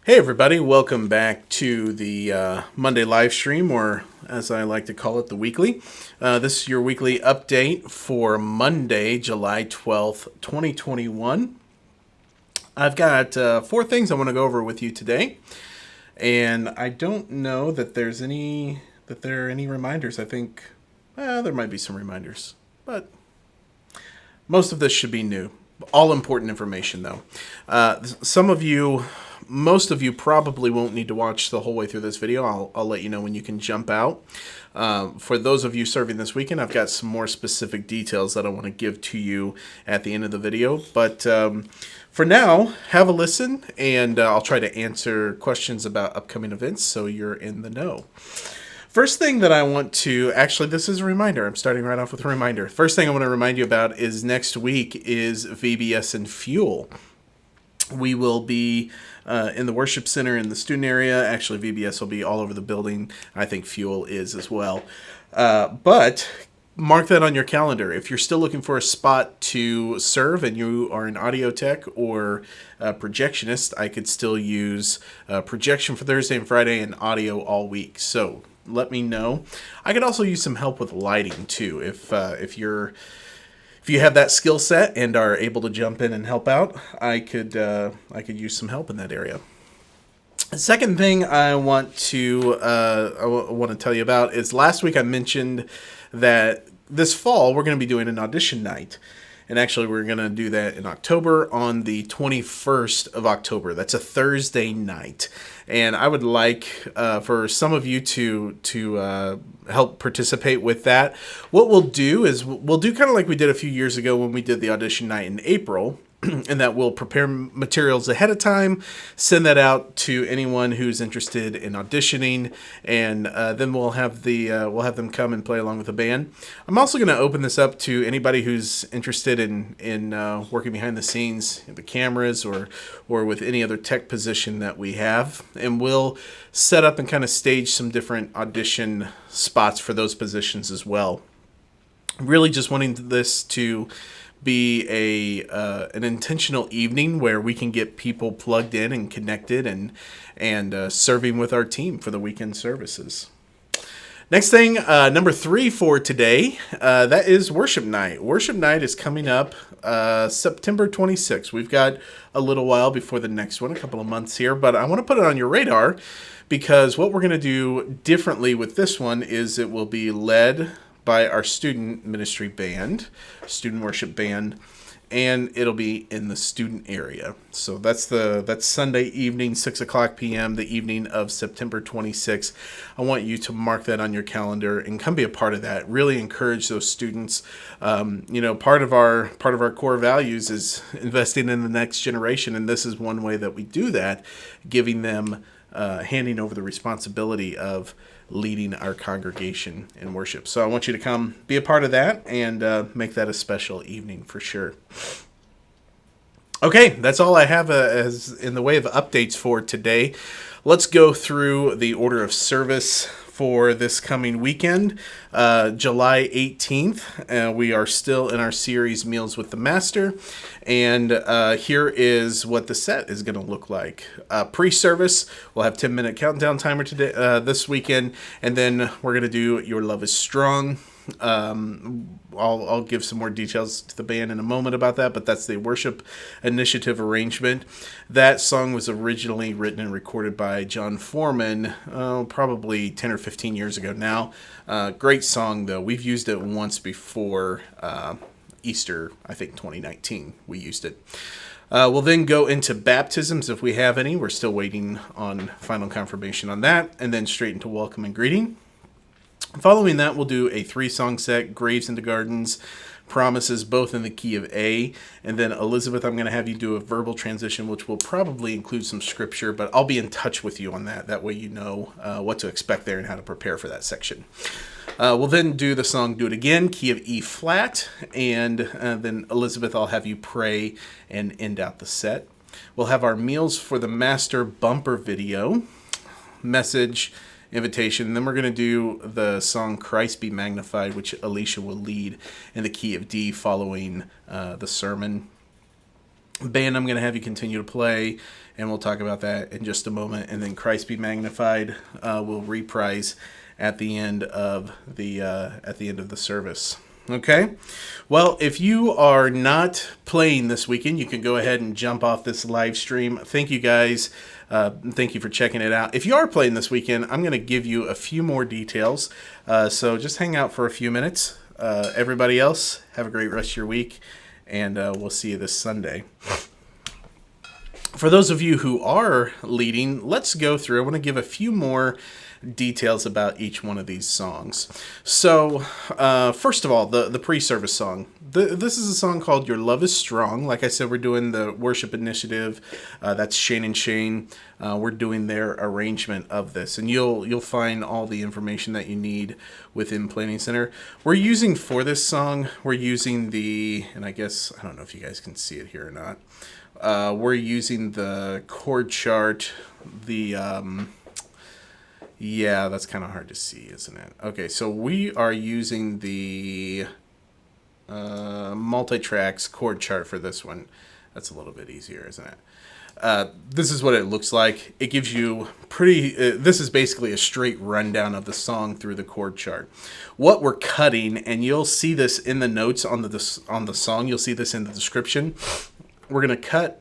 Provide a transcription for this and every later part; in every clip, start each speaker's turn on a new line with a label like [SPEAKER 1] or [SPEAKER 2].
[SPEAKER 1] Hey everybody, welcome back to the Monday live stream, or as I like to call it, the weekly. This is your weekly update for Monday, July 12th, 2021. I've got four things I want to go over with you today, and I don't know that there are any reminders. I think there might be some reminders, but most of this should be new. All important information, though. Most of you probably won't need to watch the whole way through this video. I'll let you know when you can jump out. For those of you serving this weekend, I've got some more specific details that I want to give to you at the end of the video. But for now, have a listen, and I'll try to answer questions about upcoming events so you're in the know. First thing that I want to, actually, this is a reminder. I'm starting right off with a reminder. First thing I want to remind you about is next week is VBS and Fuel. We will be in the worship center in the student area. Actually, VBS will be all over the building. I think Fuel is as well. But mark that on your calendar. If you're still looking for a spot to serve and you are an audio tech or a projectionist, I could still use projection for Thursday and Friday and audio all week. So let me know. I could also use some help with lighting too. If you have that skill set and are able to jump in and help out, I could use some help in that area. The second thing I want to tell you about is last week I mentioned that this fall we're going to be doing an audition night. And actually, we're going to do that in October on the 21st of October. That's a Thursday night. And I would like for some of you to help participate with that. What we'll do is we'll do kind of like we did a few years ago when we did the audition night in April. And that we'll prepare materials ahead of time, send that out to anyone who's interested in auditioning, and then we'll have them come and play along with the band. I'm also going to open this up to anybody who's interested in working behind the scenes, the cameras, or with any other tech position that we have, and we'll set up and kind of stage some different audition spots for those positions as well. Really, just wanting this to be an intentional evening where we can get people plugged in and connected and serving with our team for the weekend services. Next thing, number 3 for today, that is worship night. Worship night is coming up September 26th. We've got a little while before the next one, a couple of months here, but I want to put it on your radar because what we're going to do differently with this one is it will be led by our student ministry band, student worship band, and it'll be in the student area. So that's Sunday evening, 6:00 p.m., the evening of September 26th. I want you to mark that on your calendar and come be a part of that. Really encourage those students. Part of our core values is investing in the next generation, and this is one way that we do that, giving them, handing over the responsibility of leading our congregation in worship. So I want you to come be a part of that and make that a special evening for sure. Okay, that's all I have as in the way of updates for today. Let's go through the order of service for this coming weekend, July 18th. We are still in our series Meals with the Master, and here is what the set is going to look like. Pre-service, we'll have 10-minute countdown timer today, this weekend, and then we're going to do Your Love is Strong. I'll give some more details to the band in a moment about that, but that's the worship initiative arrangement. That song was originally written and recorded by John Foreman, probably 10 or 15 years ago now. Great song, though. We've used it once before, Easter, I think 2019, we used it. We'll then go into baptisms if we have any. We're still waiting on final confirmation on that, and then straight into welcome and greeting. Following that, we'll do a 3-song set, Graves into Gardens, Promises, both in the key of A. And then, Elizabeth, I'm going to have you do a verbal transition, which will probably include some scripture, but I'll be in touch with you on that. That way you know what to expect there and how to prepare for that section. We'll then do the song Do It Again, key of E flat, and then, Elizabeth, I'll have you pray and end out the set. We'll have our Meals for the Master bumper video, message, invitation. And then we're going to do the song Christ Be Magnified, which Alicia will lead in the key of D following the sermon. band I'm going to have you continue to play, and we'll talk about that in just a moment. And then Christ Be Magnified will reprise at the end of the service. Okay, well, if you are not playing this weekend, you can go ahead and jump off this live stream. Thank you guys. Thank you for checking it out. If you are playing this weekend, I'm going to give you a few more details. So just hang out for a few minutes. Everybody else, have a great rest of your week, and we'll see you this Sunday. For those of you who are leading, let's go through. I want to give a few more details about each one of these songs. So, first of all, the pre-service song. This is a song called Your Love Is Strong. Like I said, we're doing the worship initiative. That's Shane and Shane. We're doing their arrangement of this, and you'll find all the information that you need within Planning Center. We're using for this song, we're using and I guess, I don't know if you guys can see it here or not. We're using the chord chart, yeah, that's kind of hard to see, isn't it? Okay, so we are using the multi-tracks chord chart for this one. That's a little bit easier, isn't it? This is what it looks like. It gives you this is basically a straight rundown of the song through the chord chart. What we're cutting, and you'll see this in the notes on the song, you'll see this in the description. We're going to cut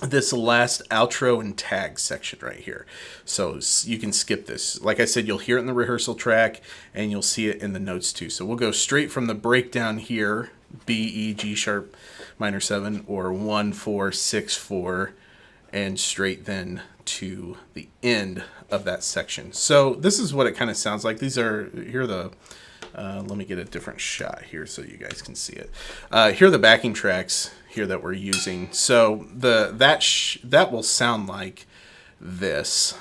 [SPEAKER 1] this last outro and tag section right here, so you can skip this. Like I said, you'll hear it in the rehearsal track, and you'll see it in the notes too. So we'll go straight from the breakdown here, B, E, G sharp minor 7, or 1, 4, 6, 4, and straight then to the end of that section. So this is what it kind of sounds like. Here are the let me get a different shot here so you guys can see it. Here are the backing tracks here that we're using. So that will sound like this.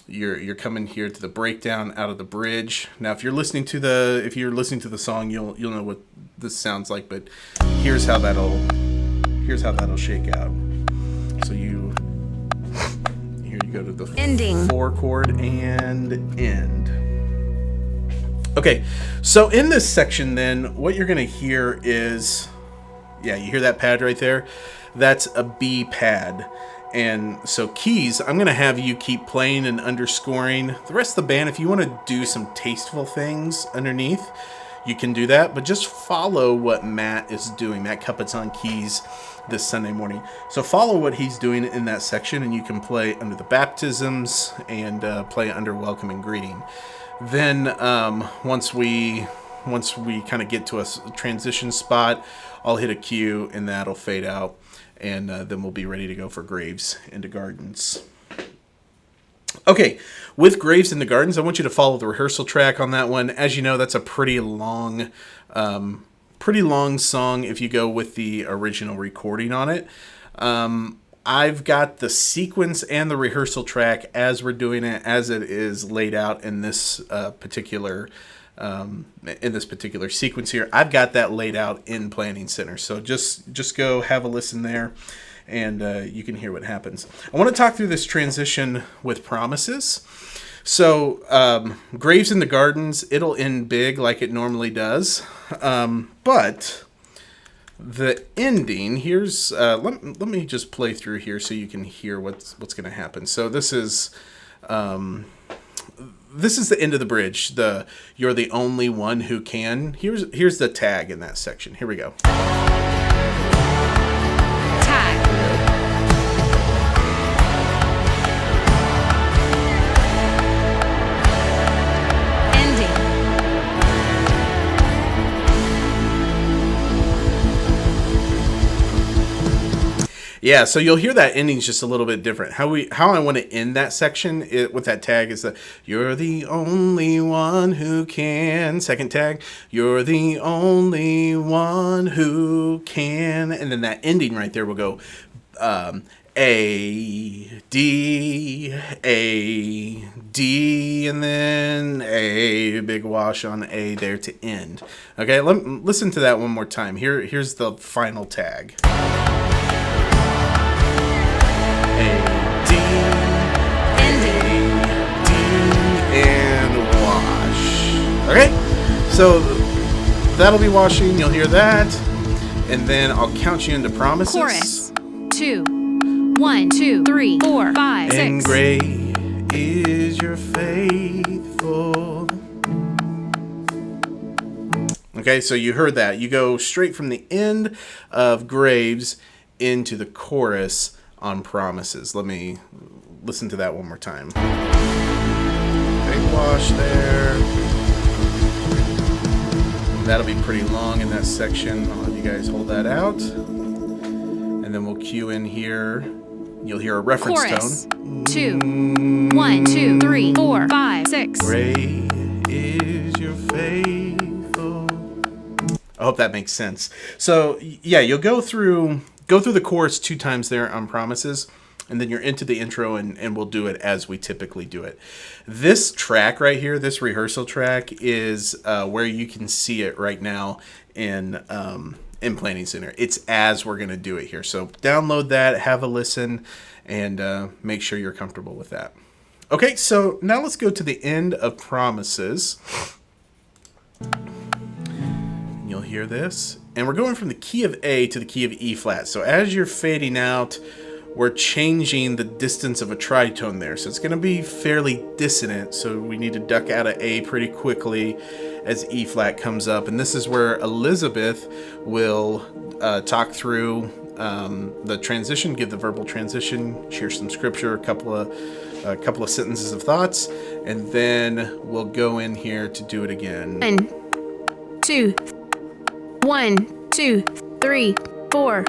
[SPEAKER 1] You're coming here to the breakdown out of the bridge. Now, if you're listening to the song, you'll know what this sounds like. But here's how that'll shake out. So here you go to the ending 4 chord and end. Okay, so in this section then, what you're going to hear is, yeah, you hear that pad right there? That's a B pad. And so keys, I'm going to have you keep playing and underscoring. The rest of the band, if you want to do some tasteful things underneath, you can do that. But just follow what Matt is doing. Matt Cuppet's on keys this Sunday morning. So follow what he's doing in that section, and you can play under the baptisms and play under welcome and greeting. Then once we kind of get to a transition spot, I'll hit a cue and that'll fade out, and then we'll be ready to go for Graves into Gardens. Okay, with Graves into Gardens, I want you to follow the rehearsal track on that one. As you know, that's a pretty long song if you go with the original recording on it. I've got the sequence and the rehearsal track as we're doing it, as it is laid out in this particular sequence here. I've got that laid out in Planning Center. So just go have a listen there, and you can hear what happens. I want to talk through this transition with promises. So Graves in the Gardens, it'll end big like it normally does, but the ending, here's let me just play through here so you can hear what's going to happen. So this is the end of the bridge. You're the only one who can. Here's the tag in that section. Here we go. Yeah, so you'll hear that ending's just a little bit different. How I want to end that section with that tag is that you're the only one who can. Second tag, you're the only one who can. And then that ending right there will go A, D, and then A, big wash on A there to end. Okay, listen to that one more time. Here's the final tag. Okay, so that'll be washing. You'll hear that, and then I'll count you into promises.
[SPEAKER 2] Chorus. 2, 1, 2, 3, 4, 5, 6.
[SPEAKER 1] And great is your faithful. Okay, so you heard that. You go straight from the end of Graves into the chorus on Promises. Let me listen to that one more time. Big wash there. That'll be pretty long in that section. I'll have you guys hold that out. And then we'll cue in here. You'll hear a reference
[SPEAKER 2] Chorus.
[SPEAKER 1] tone.
[SPEAKER 2] 2, 1, 2, 3, 4, 5, 6.
[SPEAKER 1] Great is your faithful. I hope that makes sense. So yeah, you'll go through the chorus 2 times there on Promises, and then you're into the intro, and we'll do it as we typically do it. This track right here, this rehearsal track, is where you can see it right now in Planning Center. It's as we're going to do it here. So download that, have a listen, and make sure you're comfortable with that. Okay, so now let's go to the end of Promises. You'll hear this. And we're going from the key of A to the key of E flat. So as you're fading out, we're changing the distance of a tritone there. So it's going to be fairly dissonant. So we need to duck out of A pretty quickly as E flat comes up. And this is where Elizabeth will talk through the transition, give the verbal transition, share some scripture, a couple of sentences of thoughts, and then we'll go in here to do it again.
[SPEAKER 2] 1, 2, 3, 4.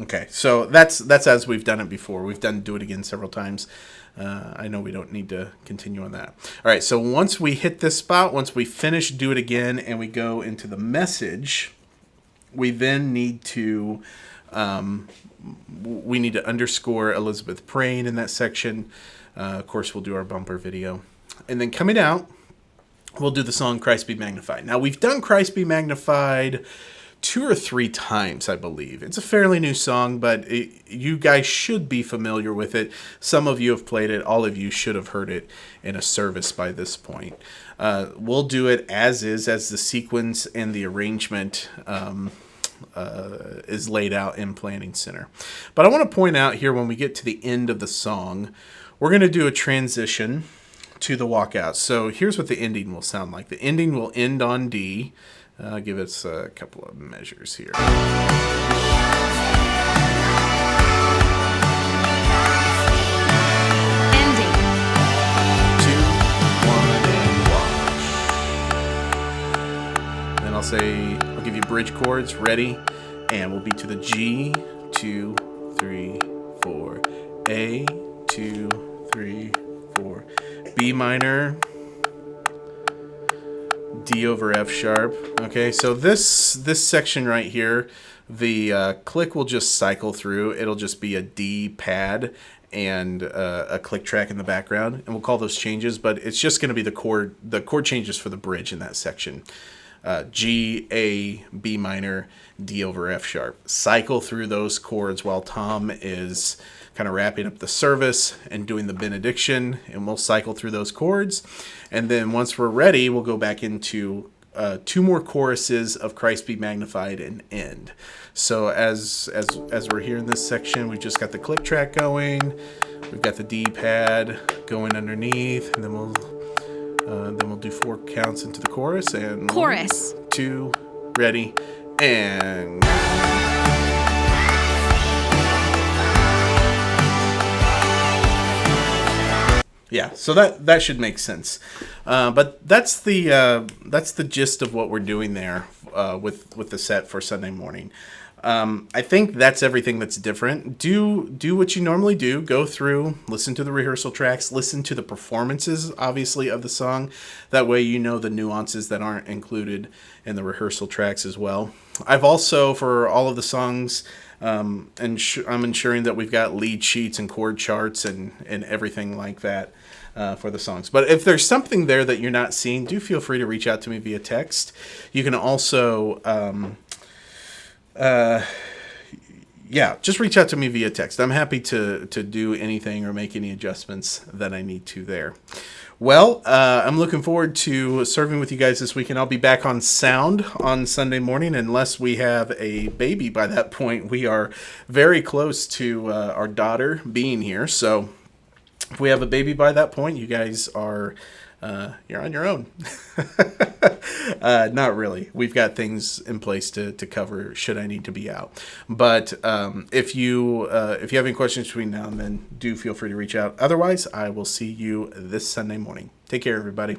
[SPEAKER 1] Okay, so that's as we've done it before. We've done do it again several times. I know we don't need to continue on that. All right, so once we hit this spot, once we finish do it again, and we go into the message, we then need to underscore Elizabeth praying in that section. Of course, we'll do our bumper video, and then coming out, we'll do the song Christ Be Magnified. Now, we've done Christ Be Magnified 2 or 3 times, I believe. It's a fairly new song, but you guys should be familiar with it. Some of you have played it. All of you should have heard it in a service by this point. We'll do it as is, as the sequence and the arrangement is laid out in Planning Center. But I want to point out here, when we get to the end of the song, we're going to do a transition to the walkout. So here's what the ending will sound like. The ending will end on D. I'll give us a couple of measures here.
[SPEAKER 2] Ending.
[SPEAKER 1] 2, 1, and wash. Then I'll give you bridge chords, ready, and we'll be to the G, 2, 3, 4, A, 2, 3, 4, B minor, D over F sharp. Okay, so this section right here, the click will just cycle through. It'll just be a D pad and a click track in the background, and we'll call those changes, but it's just going to be the chord changes for the bridge in that section. G, A, B minor, D over F sharp. Cycle through those chords while Tom is kind of wrapping up the service and doing the benediction, and we'll cycle through those chords. And then once we're ready, we'll go back into 2 more choruses of Christ Be Magnified and end. So as we're here in this section, we've just got the click track going, we've got the D pad going underneath, and then we'll do 4 counts into the chorus, and
[SPEAKER 2] Chorus.
[SPEAKER 1] 1, 2, ready, and yeah, so that should make sense. But that's the gist of what we're doing there with the set for Sunday morning. I think that's everything that's different. Do what you normally do. Go through, listen to the rehearsal tracks, listen to the performances, obviously, of the song. That way you know the nuances that aren't included in the rehearsal tracks as well. I've also, for all of the songs, I'm ensuring that we've got lead sheets and chord charts and everything like that for the songs. But if there's something there that you're not seeing, do feel free to reach out to me via text. You can also yeah, just reach out to me via text. I'm happy to do anything or make any adjustments that I need to there. Well, I'm looking forward to serving with you guys this weekend. I'll be back on sound on Sunday morning, unless we have a baby by that point. We are very close to our daughter being here. So if we have a baby by that point, you guys are... you're on your own. Not really. We've got things in place to cover should I need to be out. But if you have any questions between now and then, do feel free to reach out. Otherwise, I will see you this Sunday morning. Take care, everybody.